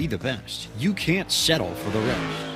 be the best, you can't settle for the rest.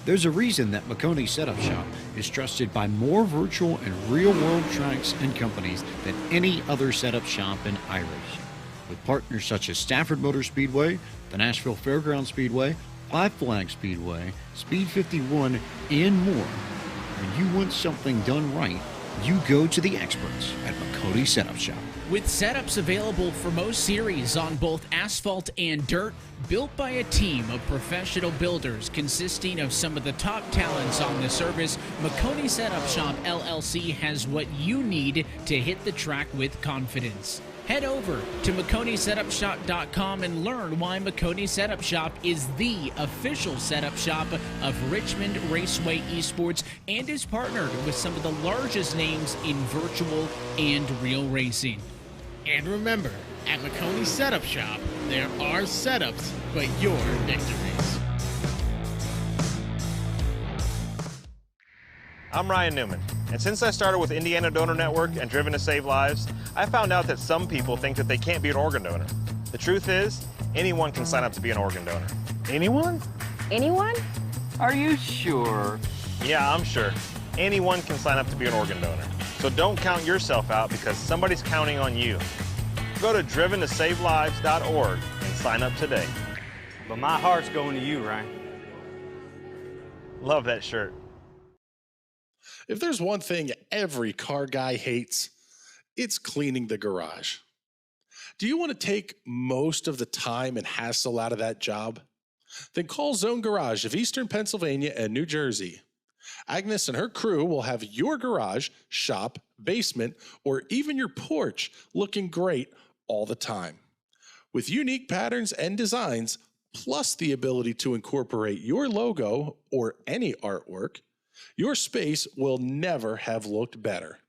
There's a reason that Makoni Setup Shop is trusted by more virtual and real-world tracks and companies than any other setup shop in iRacing. With partners such as Stafford Motor Speedway, the Nashville Fairgrounds Speedway, Five Flag Speedway, Speed 51, and more. When you want something done right, you go to the experts at Makoni Setup Shop. With setups available for most series on both asphalt and dirt, built by a team of professional builders consisting of some of the top talents on the service, Makoni Setup Shop LLC has what you need to hit the track with confidence. Head over to MakoniSetupShop.com and learn why Makoni Setup Shop is the official setup shop of Richmond Raceway Esports and is partnered with some of the largest names in virtual and real racing. And remember, at Makoni Setup Shop, there are setups, but your victories. I'm Ryan Newman, and since I started with Indiana Donor Network and Driven to Save Lives, I found out that some people think that they can't be an organ donor. The truth is, anyone can sign up to be an organ donor. Anyone? Anyone? Are you sure? Yeah, I'm sure. Anyone can sign up to be an organ donor. So don't count yourself out because somebody's counting on you. Go to driventosavelives.org and sign up today. But my heart's going to you, Ryan. Love that shirt. If there's one thing every car guy hates, it's cleaning the garage. Do you want to take most of the time and hassle out of that job? Then call Zone Garage of Eastern Pennsylvania and New Jersey. Agnes and her crew will have your garage, shop, basement, or even your porch looking great all the time. With unique patterns and designs, plus the ability to incorporate your logo or any artwork, your space will never have looked better.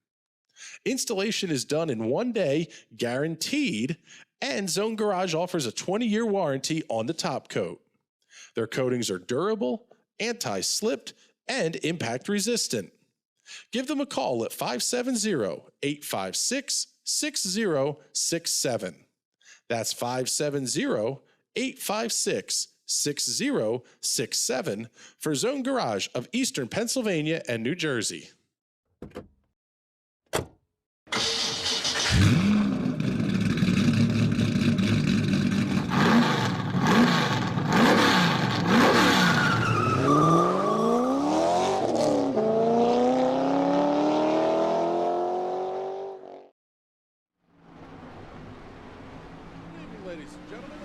Installation is done in 1 day, guaranteed, and Zone Garage offers a 20-year warranty on the top coat. Their coatings are durable, anti-slipped, and impact resistant. Give them a call at 570-856-6067. That's 570-856-6067 for Zone Garage of Eastern Pennsylvania and New Jersey. Ladies and gentlemen,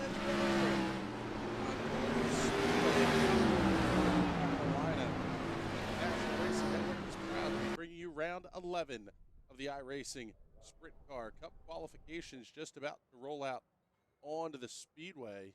National Racing Network is proud to be bringing you round 11 of the iRacing Sprint Car Cup qualifications, just about to roll out onto the speedway.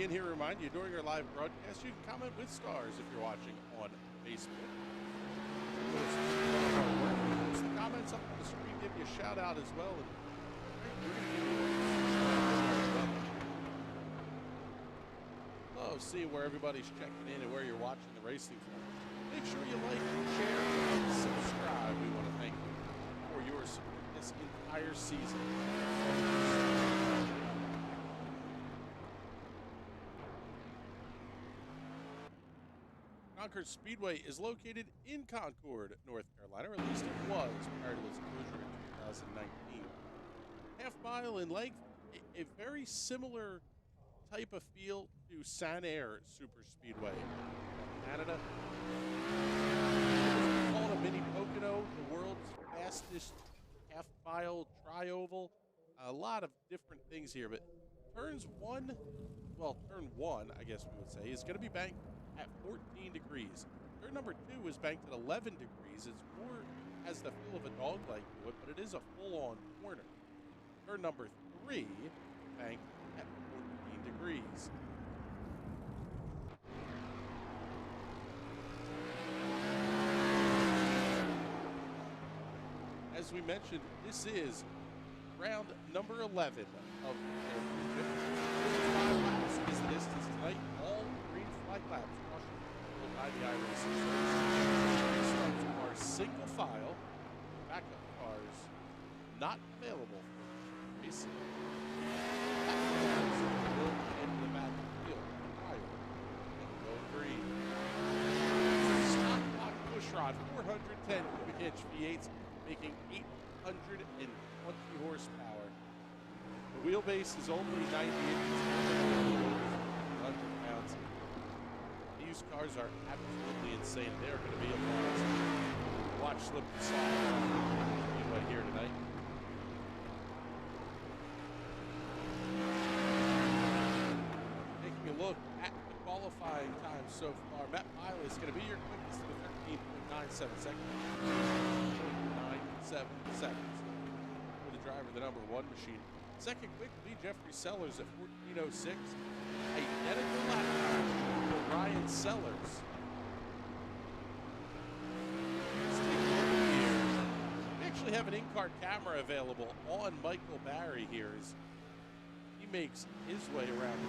In here, remind you during our live broadcast, you can comment with stars if you're watching on Facebook. Post the comments up on the screen, give you a shout out as well. And we're going to give you love seeing where everybody's checking in and where you're watching the racing from. Make sure you like, share, and subscribe. We want to thank you for your support this entire season. Concord Speedway is located in Concord, North Carolina, or at least it was prior to its closure in 2019. Half mile in length, a very similar type of feel to Sanair Super Speedway in Canada. It's called a mini Pocono, the world's fastest half mile tri-oval. A lot of different things here, but turn one, I guess we would say, is going to be banked at 14 degrees. Turn number 2 is banked at 11 degrees. It's more has the feel of a dog-leg to it, but it is a full-on corner. Turn number 3 banked at 14 degrees. as we mentioned, this is round number 11 of the championship. 5 laps is the distance tonight. All green flag laps cautioned by the iRacing service. Starts are single file. Backup cars not available for racing. Cars will end the back of the field prior to going green. Stock block pushrod 410 cubic inch V8s making 820 horsepower. The wheelbase is only 90 inches, 100 pounds. These cars are absolutely insane. They are going to be a blast. Watch slip and slide anyway here tonight. Taking a look at the qualifying time so far, Matt Pilot is going to be your quickest with 13.97 seconds. 0.97 seconds for the driver, the number 1 machine. Second quick will be Jeffrey Sellers at 14.06. Identical lap time for Ryan Sellers. Let's take a look here. We actually have an in-car camera available on Michael Barry here as he makes his way around.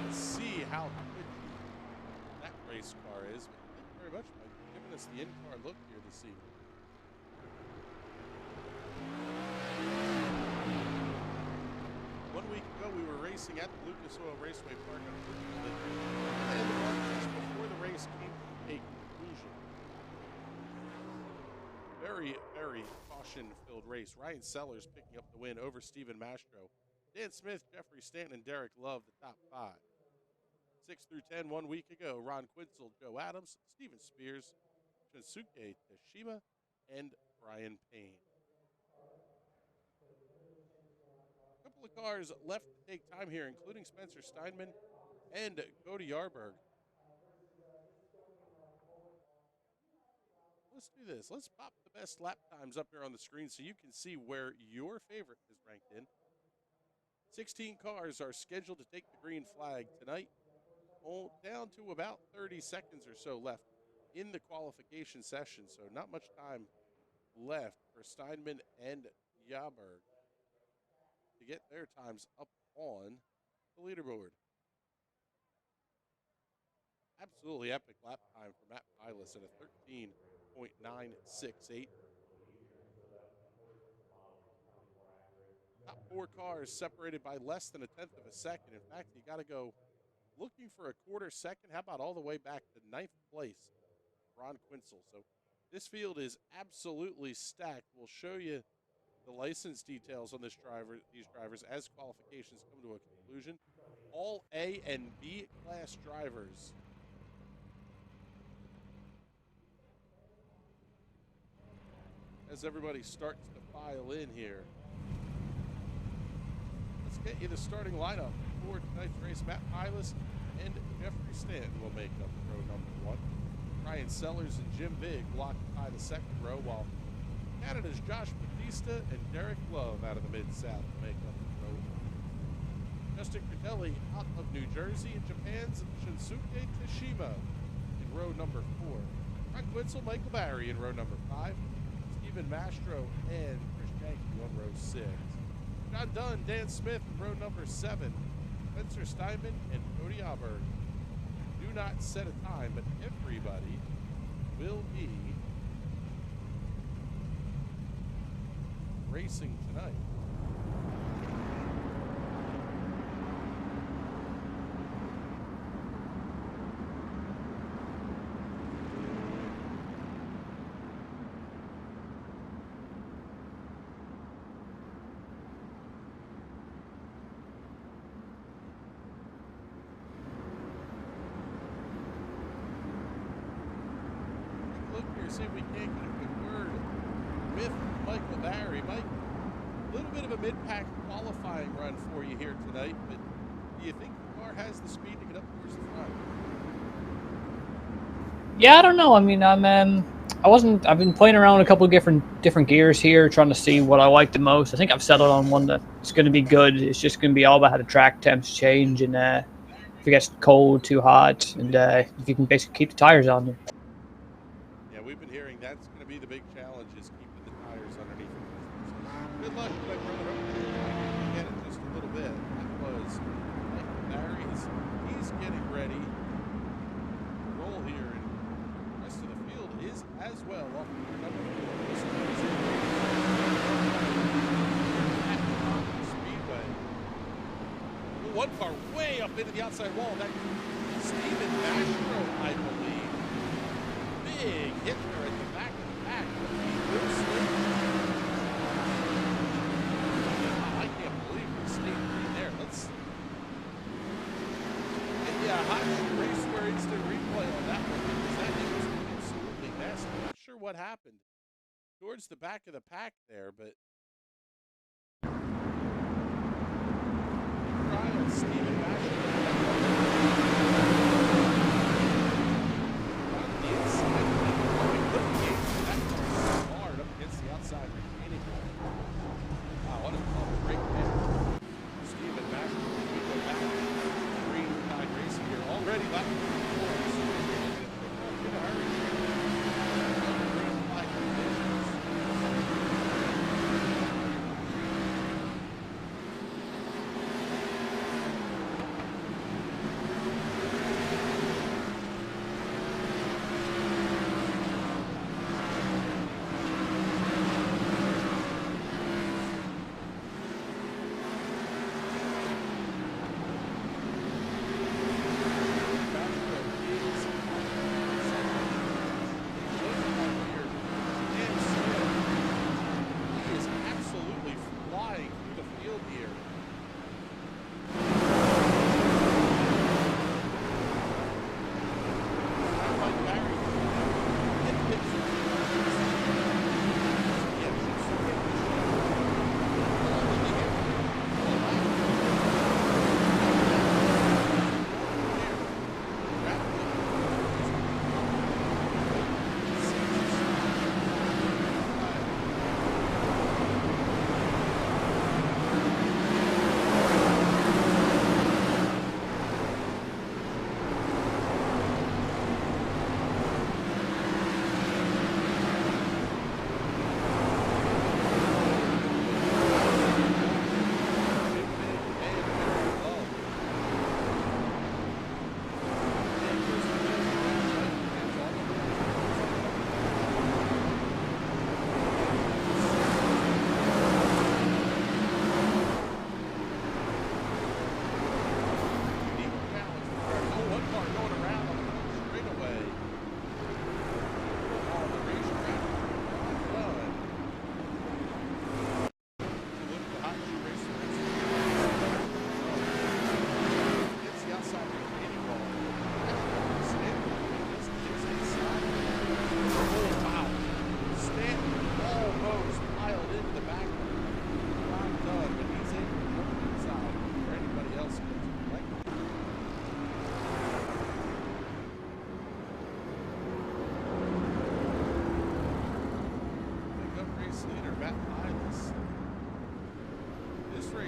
Let's see how quick that race car is. Thank you very much, Mike, for giving us the in-car look here this evening. One week ago, we were racing at the Lucas Oil Raceway Park, unfortunately, and the just before the race came to a conclusion. Very, very caution-filled race. Ryan Sellers picking up the win over Steven Mastro. Dan Smith, Jeffrey Stanton, and Derek Love, the top 5. 6 through 10 1 week ago, Ron Quinzel, Joe Adams, Steven Spears, Shinsuke Tashima, and Brian Payne. A couple of cars left to take time here, including Spencer Steinman and Cody Yarberg. Let's do this. Let's pop the best lap times up here on the screen so you can see where your favorite is ranked in. 16 cars are scheduled to take the green flag tonight. Down to about 30 seconds or so left in the qualification session, so not much time left for Steinman and Yarberg to get their times up on the leaderboard. Absolutely epic lap time for Matt Pilas at a 13.968. Top 4 cars separated by less than a tenth of a second. In fact, you got to go looking for a quarter second. How about all the way back to 9th place, Ron Quinzel. So this field is absolutely stacked. We'll show you the license details on these drivers as qualifications come to a conclusion. All A and B class drivers. As everybody starts to file in here, let's get you the starting lineup for tonight's race. Matt Pilas and Jeffrey Stanton will make up row number 1. Ryan Sellers and Jim Big will occupy the second row, while Canada's Josh Batista and Derek Love out of the Mid-South make up row 1. Justin Critelli out of New Jersey, and Japan's Shinsuke Tashima in row number 4. Ron Quinzel, Michael Barry in row number 5. Stephen Mastro and Chris Yankee on row 6. John Dunn, Dan Smith in row number 7. Spencer Steinman and Cody Yarberg. Do not set a time, but everybody will be racing tonight. See if we can't get a good word with Michael Barry. Mike, a little bit of a mid-pack qualifying run for you here tonight, but do you think the car has the speed to get up towards the front? Yeah, I don't know. I mean, I've been playing around with a couple of different gears here, trying to see what I like the most. I think I've settled on one that's going to be good. It's just going to be all about how the track temps change and if it gets cold, too hot, and if you can basically keep the tires on there. Yeah, we've been hearing that's going to be the big challenge is keeping the tires underneath it. Good luck to my brother. Get it just a little bit. That was Michael Barry. He's getting ready to roll here, and the rest of the field is as well. Off to number 4. This is Speedway. One car way up into the outside wall. That's Steven Bashro, I believe. Big hit there at the back of the pack. I can't believe we stayed right there. Let's. Yeah, hot race where instant replay on that one because that thing was absolutely nasty. Not sure what happened towards the back of the pack there, but. Steven Bashro. On the inside, we couldn't get that hard up against the outside retaining wall. Wow, what a great man. Steven Bashro. We go back to green flag racing here. Already lap 4. In a hurry. Green flag conditions.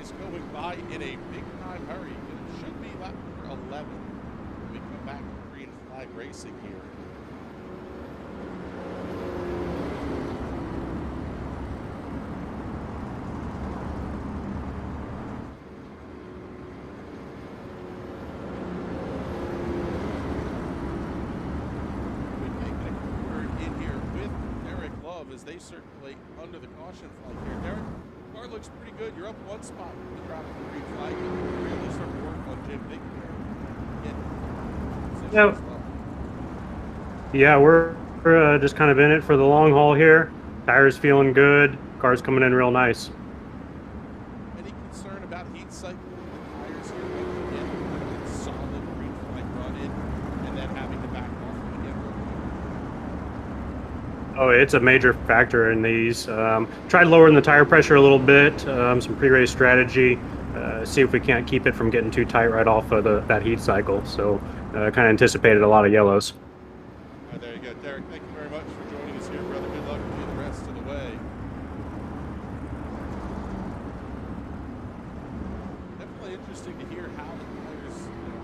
Going by in a big-time hurry. It should be lap number 11 when we come back to green flag racing here. We make a word in here with Derek Love as they circulate under the caution flag here. Derek, car looks pretty good. You're up one spot from the drop of the green flag. You really start to work on Jim Big here. Yep. Yeah, we're just kind of in it for the long haul here. Tires feeling good. Car's coming in real nice. Any concern about heat cycle with the tires here? When you get a solid green flag run in and then having to back off and again real quick? Oh, it's a major factor in these. Tried lowering the tire pressure a little bit, some pre-race strategy, see if we can't keep it from getting too tight right off of that heat cycle. So kind of anticipated a lot of yellows. There you go, Derek. Thank you very much for joining us here, brother. Good luck to you the rest of the way. Definitely interesting to hear how the players,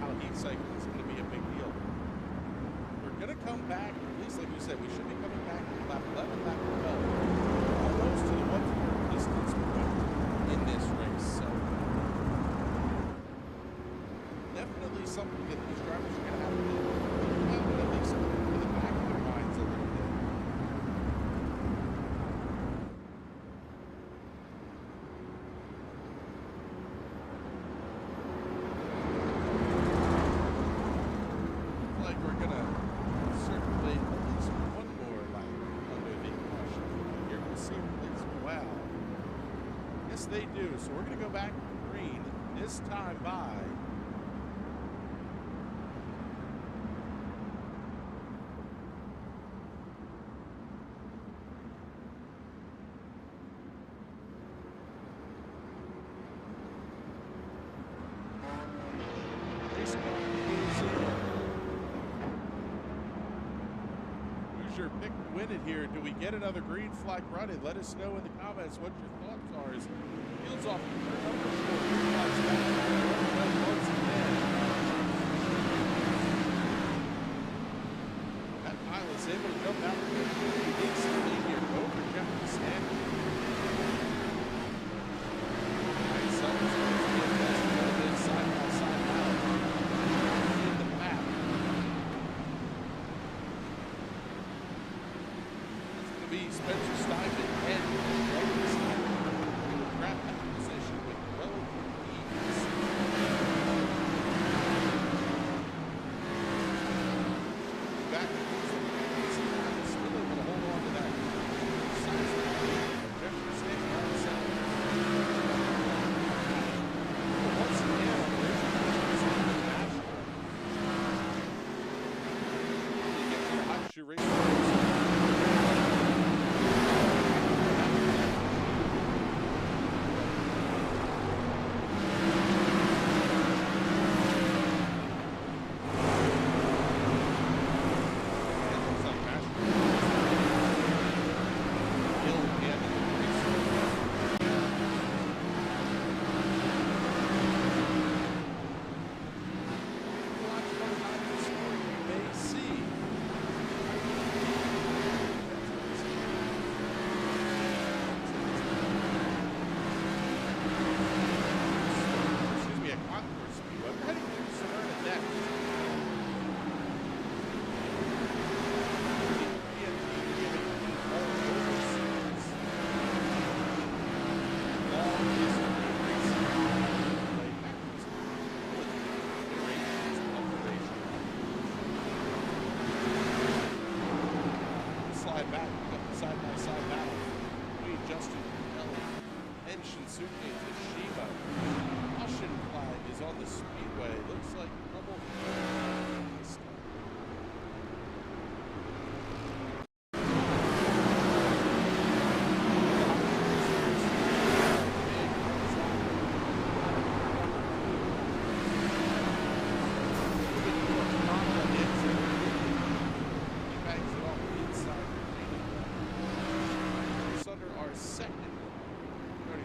mile heat cycle is going to be a big deal. We're going to come back, at least like we said, we should be coming back to lap 11, lap 12, almost to the 1/3 distance point in this race. So definitely something that these drivers are going to have to at least in the back of their minds a little bit. Like we're gonna circulate at least one more lap under the caution here. We'll see if it plays well. Yes, they do. So we're gonna go back to green this time by your pick to win it here. Do we get another green flag running? Let us know in the comments what your thoughts are. As fields off the turn number 4, green flags back once again. That pilot's able to jump out there. He needs to lead here over Jeffrey Stanley. Right, Summers goes to get this a little bit side by side battle in the back. Be Spencer Steinman and Logan Steinman in the grab that position with relative ease. Back to still able to hold on to that size Jeffrey Stanton on the side. Once again on the race, really get to the hot shoe race. Side-by-side battle between Justin Kelly and Shinsuke Tashima. Caution flag is on the speedway. Looks like trouble.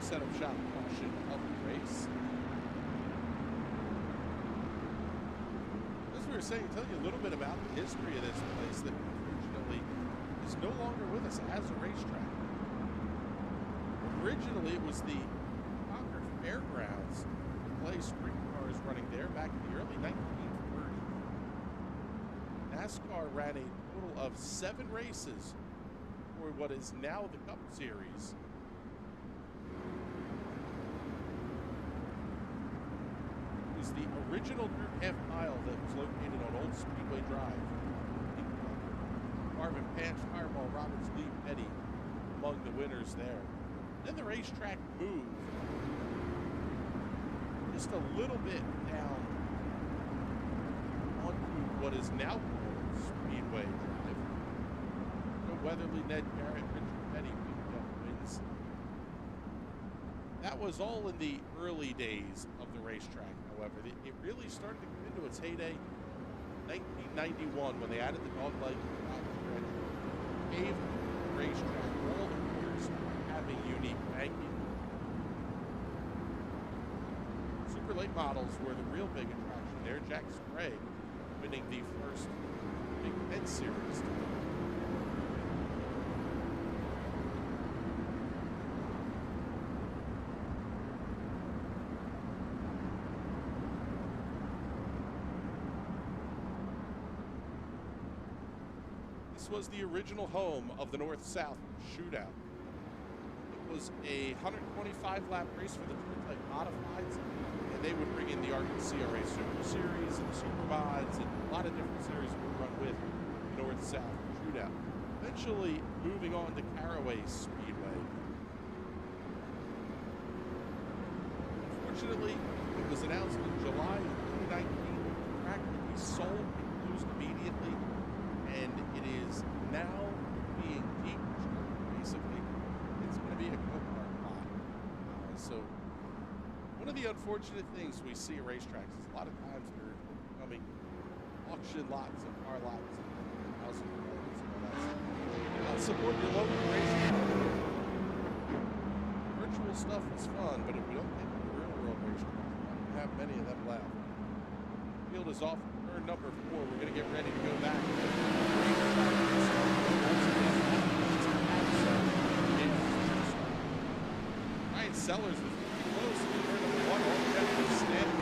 Setup shot caution of the race. As we were saying, tell you a little bit about the history of this place that unfortunately is no longer with us as a racetrack. Originally, it was the Concord Fairgrounds to play sprint cars running there back in the early 1930s. NASCAR ran a total of 7 races for what is now the Cup Series. Was the original dirt half mile that was located on Old Speedway Drive in Concord. Marvin Panch, Fireball Roberts, Lee Petty among the winners there. Then the racetrack moved just a little bit down onto what is now called Speedway Drive. So Weatherly, Ned Garrett, Richard Petty picked up wins. That was all in the early days of the racetrack. However, it really started to come into its heyday in 1991 when they added the dog-leg stretch, paved the racetrack, all the cars having unique banking. So Chevrolet models were the real big attraction there. Jack Sprague winning the first Big Ten Series. This was the original home of the North-South Shootout. It was a 125-lap race for the Type Modifieds, and they would bring in the ARC CRA Super Series and the Super Mods, and a lot of different series would run with the North-South Shootout. Eventually moving on to Caraway Speedway. Unfortunately, it was announced in July of 2019 that the track would be sold and closed immediately, and it is now being deconstructed, basically. It's going to be a go-kart lot. So one of the unfortunate things we see at racetracks is a lot of times they're becoming auction lots and car lots and housing developments and all that stuff. Support your local racetrack. Virtual stuff is fun, but if we don't get to the real world racetracks, we don't have many of them left. Field is off turn number 4. We're going to get ready to go back. Ryan Sellers was pretty close to turn number 1. All the way to standing.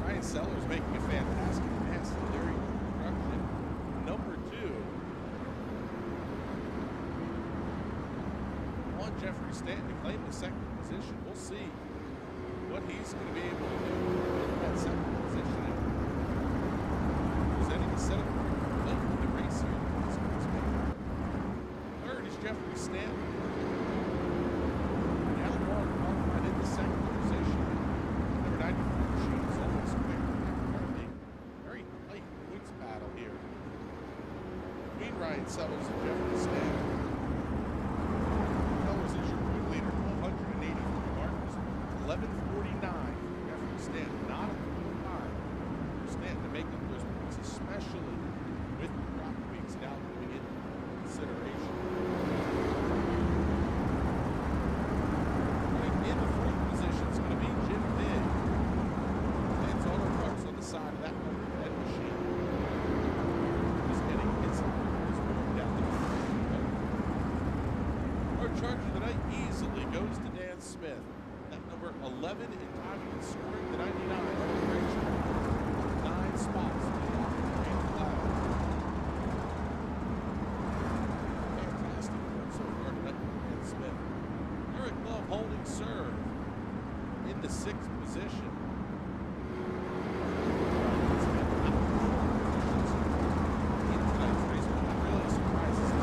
Ryan Ryan Sellers making a fantastic pass to Larry Construction. Number 2 on Jeffrey Stanton to claim the second position. We'll see what he's going to be able to do in that second position. Presenting the setup late in the race here. Third is Jeffrey Stanton. Now qualified in the second position. Number 94 machine is almost quick. Very tight points battle here between Ryan Sellers and Jeffrey Stanton. Sellers is your point leader, 1,283 markers, 1149. Jeffrey Stanton, not a good time for Stanton to make up those points, especially with the drop weeks now coming into consideration. In the fourth position is going to be Jim Big. Ben's Auto Parts on the side of that number 10 machine. Just getting his move down the field. Our charge of the night easily goes to Dan Smith. That number 11 in timing and scoring the 99. Celebration. 9 spots to the green flag. Fantastic work so far tonight from Dan Smith. Eric Love holding serve in the 6th position. In tonight's race, but that really surprises me.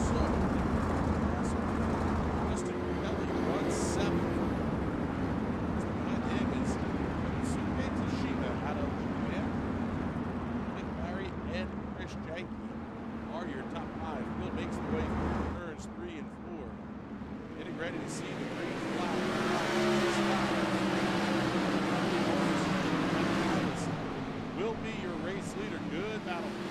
So, Justin Kelly runs 7th. Behind him is Suke Tashima out of Japan. Nick Barry and Chris Janke are your top 5. Will makes the way through turns 3 and 4. Getting ready to see the green flag. Will be your race leader. Good battle for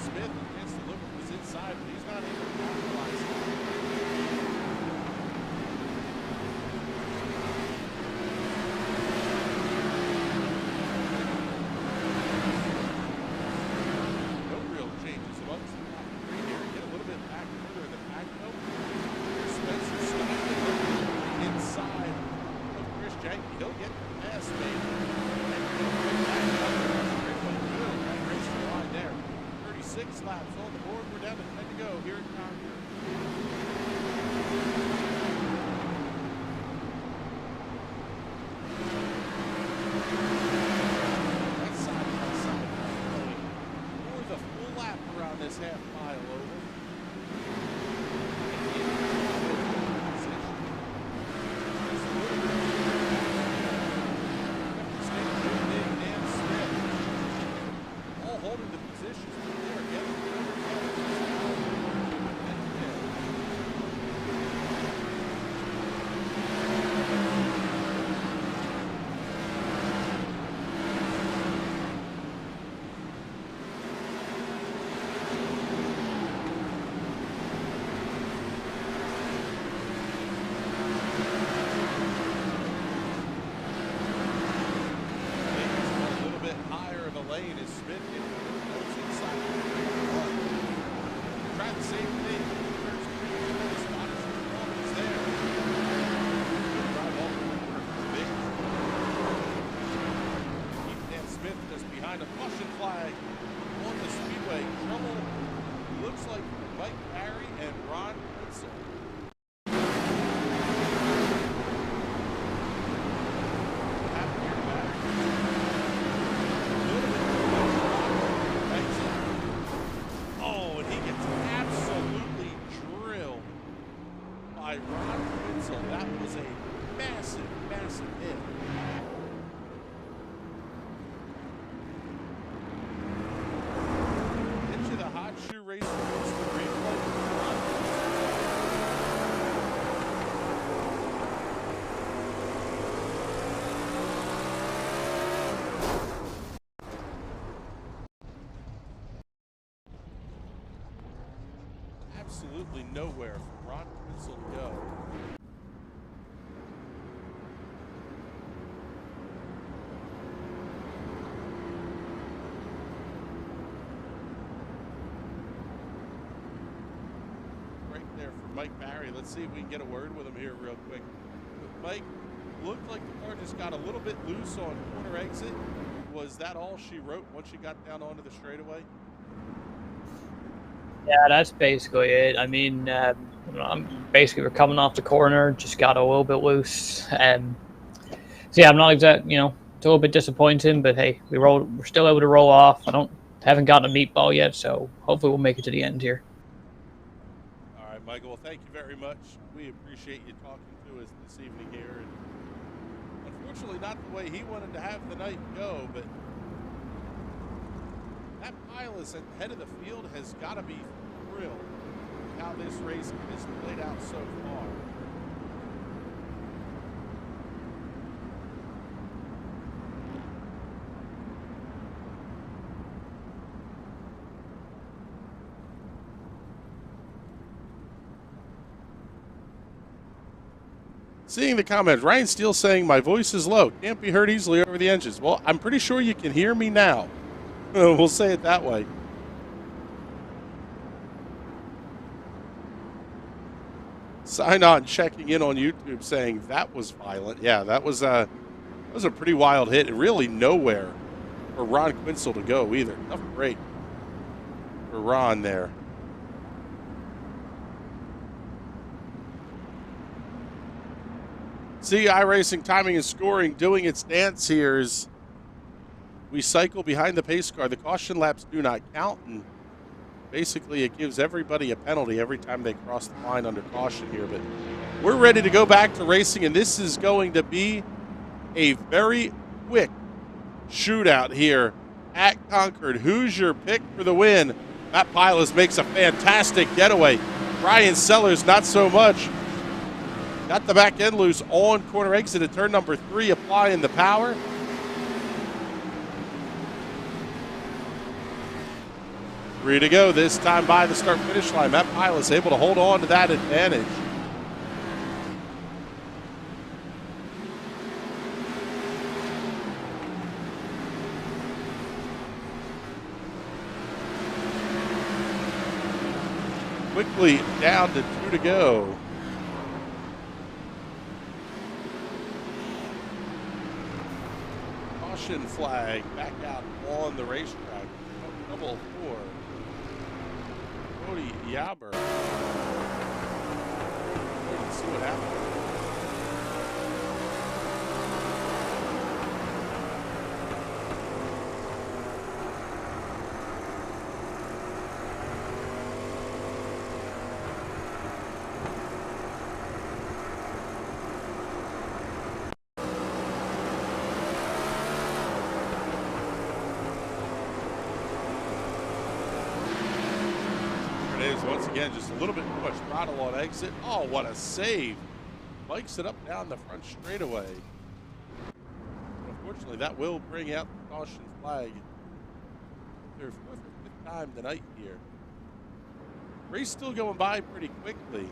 Smith against the look was inside, but he's not able to capitalize. Laps on the board. We're down to 10 to go here at Concord. That's side by side play for the full lap around this half mile over. All holding the positions. Lane is Smith getting those inside. Try the same thing. There's the spot is always there. Drive all the way to big. Keep Dan Smith just behind a caution flag on the speedway. Trouble looks like Mike Barry and Ron Witzel. Ron Witzel. That was a massive, massive hit. Into the hot shoe race against the green flag. Absolutely nowhere for Ron Witzel to go. Mike Barry. Let's see if we can get a word with him here real quick. Mike, looked like the car just got a little bit loose on corner exit. Was that all she wrote once she got down onto the straightaway? Yeah, that's basically it. I mean, basically we're coming off the corner, just got a little bit loose. So yeah, I'm not exact. It's a little bit disappointing, but hey, we're still able to roll off. Haven't gotten a meatball yet, so hopefully we'll make it to the end here. All right, Michael. Well, thank you very much. We appreciate you talking to us this evening here. And unfortunately, not the way he wanted to have the night go, but that pilot at the head of the field has got to be thrilled with how this race has played out so far. Seeing the comments, Ryan Steele saying my voice is low, can't be heard easily over the engines. Well, I'm pretty sure you can hear me now. We'll say it that way. Sign on checking in on YouTube saying that was violent. Yeah, that was a pretty wild hit, and really nowhere for Ron Quinzel to go either. Tough break for Ron there. See iRacing timing and scoring doing its dance here as we cycle behind the pace car. The caution laps do not count, and basically it gives everybody a penalty every time they cross the line under caution here. But we're ready to go back to racing, and this is going to be a very quick shootout here at Concord. Who's your pick for the win? Matt Pilas makes a fantastic getaway. Brian Sellers, not so much. Got the back end loose on corner exit at turn number 3, applying the power. Three to go this time by the start finish line. Matt Pilas able to hold on to that advantage. Quickly down to 2 to go. Caution flag back out on the racetrack. Double 4. Cody Yabber. Let's see what happens. Once again, just a little bit too much throttle on exit. Oh, what a save. Bikes it up down the front straightaway. Unfortunately, that will bring out the caution flag. Their 4th or 5th time tonight here. Race still going by pretty quickly.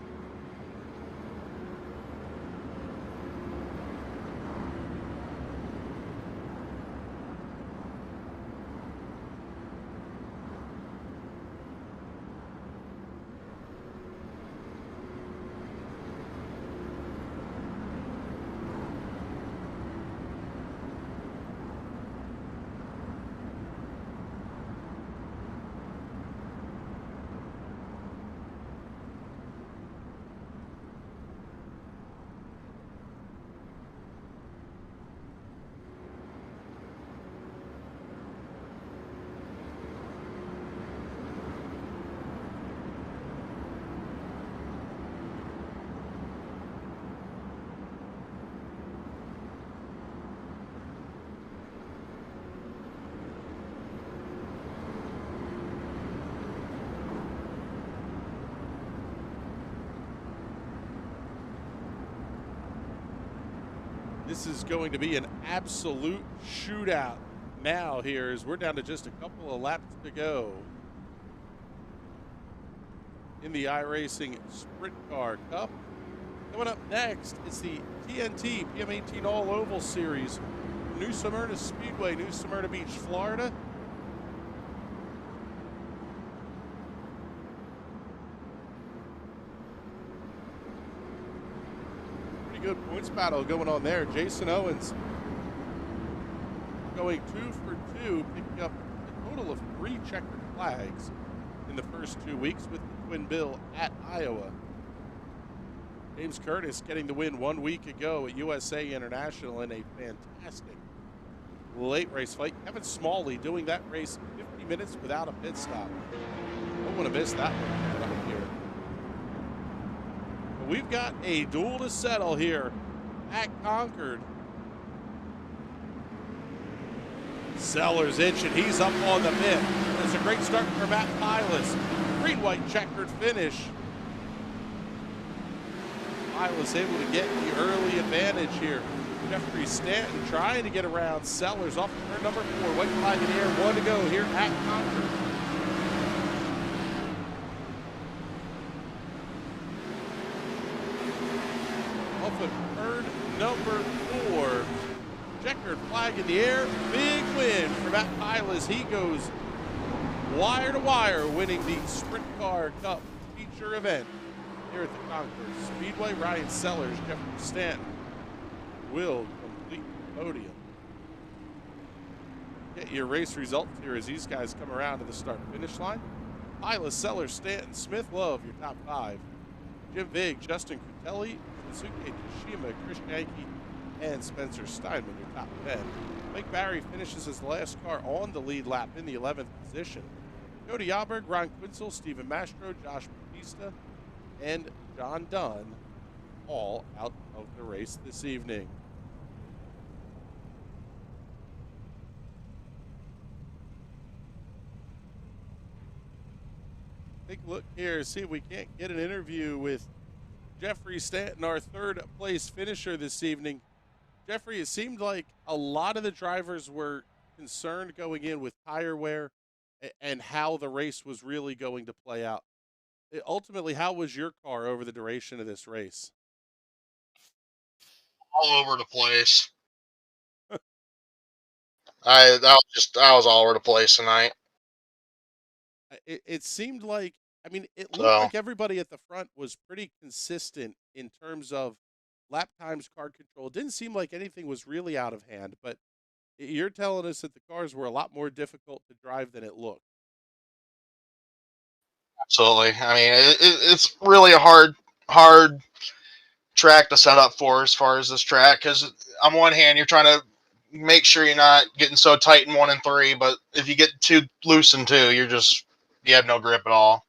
This is going to be an absolute shootout now here as we're down to just a couple of laps to go in the iRacing Sprint Car Cup. Coming up next, it's the TNT PM18 All Oval Series, New Smyrna Speedway, New Smyrna Beach, Florida. pretty good points battle going on there. Jason Owens going 2 for 2, picking up a total of 3 checkered flags in the first 2 weeks with the Twin Bill at Iowa. James Curtis getting the win 1 week ago at USA International in a fantastic late race fight. Kevin Smalley doing that race 50 minutes without a pit stop. Don't want to miss that one right here. But we've got a duel to settle here at Concord. Sellers itching. He's up on the pit. It's a great start for Matt Pilas. Green-white checkered finish. Pilas able to get the early advantage here. Jeffrey Stanton trying to get around Sellers off turn number 4. White flag in the air. 1 to go here at Concord. Off of turn number 4. Checkered flag in the air. Big win for Matt Pilas. He goes wire to wire, winning the Sprint Car Cup feature event here at the Concord Speedway. Ryan Sellers, Jeffrey Stanton will complete the podium. Get your race results here as these guys come around to the start-finish line. Pilas, Sellers, Stanton, Smith, Love, your top 5. Jim Vig, Justin Cutelli, Shinsuke Tashima, Chris Yankee, and Spencer Steinman, your top 10. Mike Barry finishes as the last car on the lead lap in the 11th position. Cody Yauberg, Ron Quinzel, Stephen Mastro, Josh Batista, and John Dunn all out of the race this evening. Take a look here, see if we can't get an interview with Jeffrey Stanton, our 3rd place finisher this evening. Jeffrey, it seemed like a lot of the drivers were concerned going in with tire wear and how the race was really going to play out. Ultimately, how was your car over the duration of this race? All over the place. I was all over the place tonight. It seemed like, I mean, it looked like everybody at the front was pretty consistent in terms of lap times, car control. It didn't seem like anything was really out of hand, but you're telling us that the cars were a lot more difficult to drive than it looked. Absolutely. I mean, it's really a hard track to set up for as far as this track, because on one hand, you're trying to make sure you're not getting so tight in 1 and 3, but if you get too loose in 2, you have no grip at all.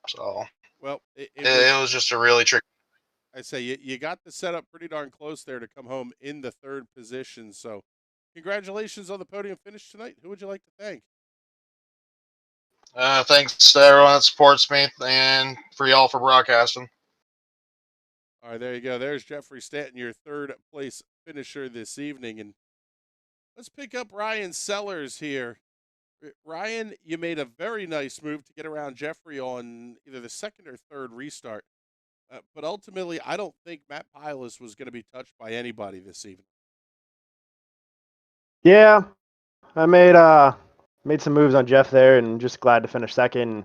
So, well, it was just a really tricky. I say you got the setup pretty darn close there to come home in the 3rd position. So congratulations on the podium finish tonight. Who would you like to thank? Thanks to everyone that supports me and for y'all for broadcasting. All right, there you go. There's Jeffrey Stanton, your 3rd place finisher this evening. And let's pick up Ryan Sellers here. Ryan, you made a very nice move to get around Jeffrey on either the 2nd or 3rd restart. But ultimately, I don't think Matt Pilas was going to be touched by anybody this evening. Yeah, I made some moves on Jeff there, and just glad to finish 2nd.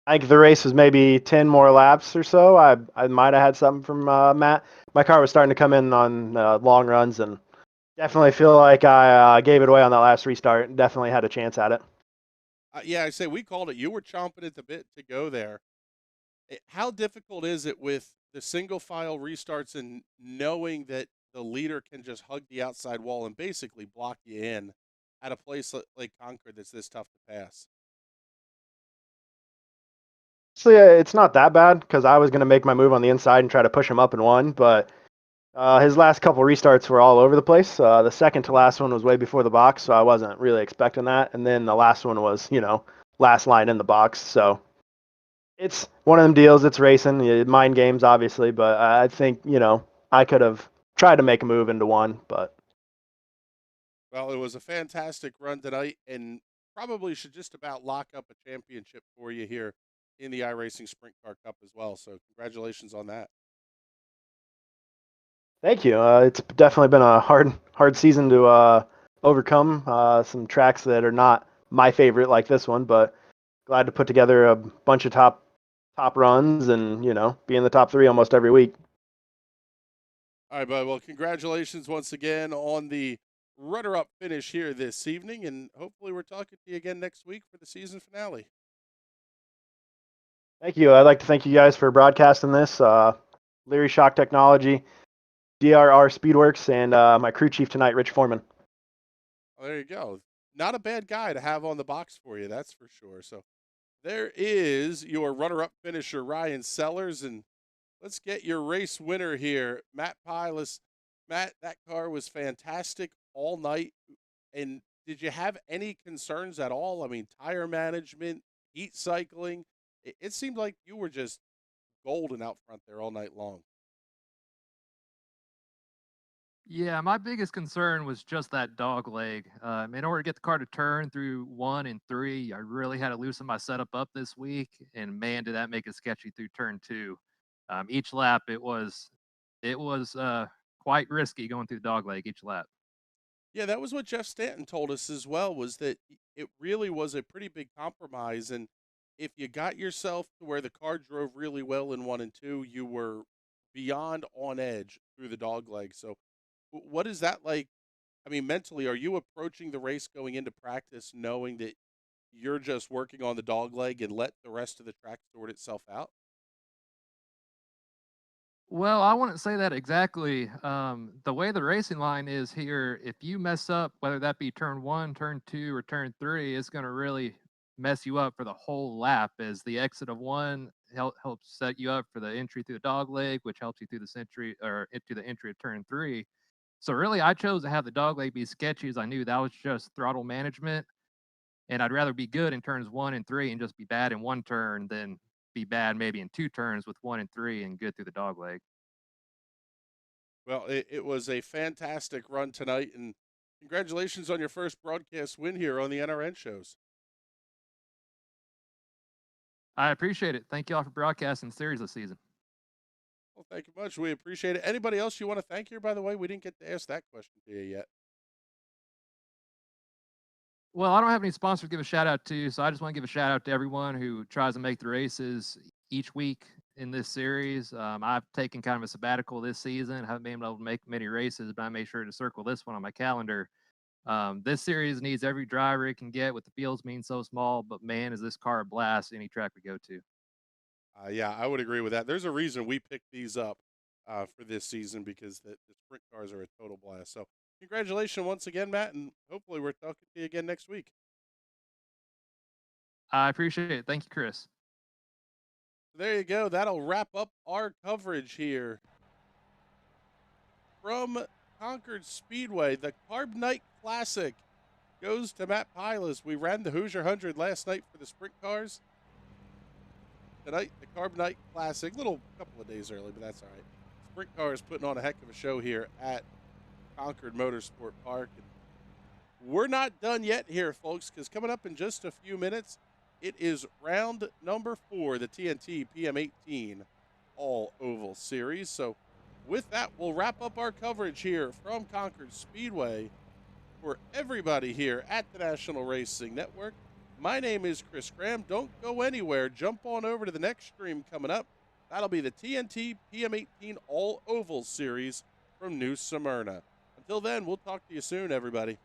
I think the race was maybe 10 more laps or so. I might have had something from Matt. My car was starting to come in on long runs, and definitely feel like I gave it away on that last restart. Definitely had a chance at it. Yeah, I say we called it. You were chomping at the bit to go there. How difficult is it with the single file restarts and knowing that the leader can just hug the outside wall and basically block you in at a place like Concord that's this tough to pass? So yeah, it's not that bad because I was going to make my move on the inside and try to push him up in 1, but his last couple restarts were all over the place. The second to last one was way before the box, so I wasn't really expecting that. And then the last one was, last line in the box. So it's one of them deals. It's racing, mind games, obviously, but I think, I could have tried to make a move into 1, but. Well, it was a fantastic run tonight and probably should just about lock up a championship for you here in the iRacing Sprint Car Cup as well. So congratulations on that. Thank you. It's definitely been a hard season to overcome. Some tracks that are not my favorite like this one, but glad to put together a bunch of top runs and, be in the top 3 almost every week. All right, bud. Well, congratulations once again on the runner-up finish here this evening, and hopefully we're talking to you again next week for the season finale. Thank you. I'd like to thank you guys for broadcasting this. Leary Shock Technology, DRR Speedworks, and my crew chief tonight, Rich Foreman. Well, there you go. Not a bad guy to have on the box for you, that's for sure. So there is your runner-up finisher, Ryan Sellers, and let's get your race winner here, Matt Pilas. Matt, that car was fantastic all night. And did you have any concerns at all? I mean, tire management, heat cycling. It seemed like you were just golden out front there all night long. Yeah, my biggest concern was just that dog leg. In order to get the car to turn through 1 and 3, I really had to loosen my setup up this week, and man, did that make it sketchy through turn 2. Each lap, it was quite risky going through the dog leg each lap. Yeah, that was what Jeff Stanton told us as well, was that it really was a pretty big compromise. And if you got yourself to where the car drove really well in 1 and 2, you were beyond on edge through the dog leg. So what is that like? I mean, mentally, are you approaching the race going into practice knowing that you're just working on the dog leg and let the rest of the track sort itself out? Well, I wouldn't say that exactly. The way the racing line is here, if you mess up, whether that be turn 1, turn 2, or turn 3, it's going to really mess you up for the whole lap. As the exit of 1 helps set you up for the entry through the dog leg, which helps you through the century or into the entry of turn 3. So really, I chose to have the dog leg be sketchy, as I knew that was just throttle management, and I'd rather be good in turns 1 and 3 and just be bad in 1 turn than be bad maybe in 2 turns with 1 and 3 and good through the dog leg. Well, it was a fantastic run tonight, and congratulations on your first broadcast win here on the NRN shows. I appreciate it. Thank you all for broadcasting the series this season. Well, thank you much. We appreciate it. Anybody else you want to thank here, by the way? We didn't get to ask that question to you yet. Well, I don't have any sponsors to give a shout out to, so I just want to give a shout out to everyone who tries to make the races each week in this series. I've taken kind of a sabbatical this season. Haven't been able to make many races, but I made sure to circle this one on my calendar. This series needs every driver it can get, with the fields being so small, but man, is this car a blast any track we go to. Yeah, I would agree with that. There's a reason we picked these up for this season, because the sprint cars are a total blast. So congratulations once again, Matt, and hopefully we're talking to you again next week. I appreciate it. Thank you, Chris. There you go. That'll wrap up our coverage here from Concord Speedway. The Carb Night Classic goes to Matt Pilas. We ran the Hoosier 100 last night for the sprint cars. Tonight, the Carb Night Classic, little couple of days early, but that's all right. Sprint Cars putting on a heck of a show here at Concord Motorsport Park. And we're not done yet here, folks, because coming up in just a few minutes, it is round number 4, the TNT PM18 All Oval Series. So with that, we'll wrap up our coverage here from Concord Speedway. For everybody here at the National Racing Network, my name is Chris Graham. Don't go anywhere. Jump on over to the next stream coming up. That'll be the TNT PM18 All Oval Series from New Smyrna. Until then, we'll talk to you soon, everybody.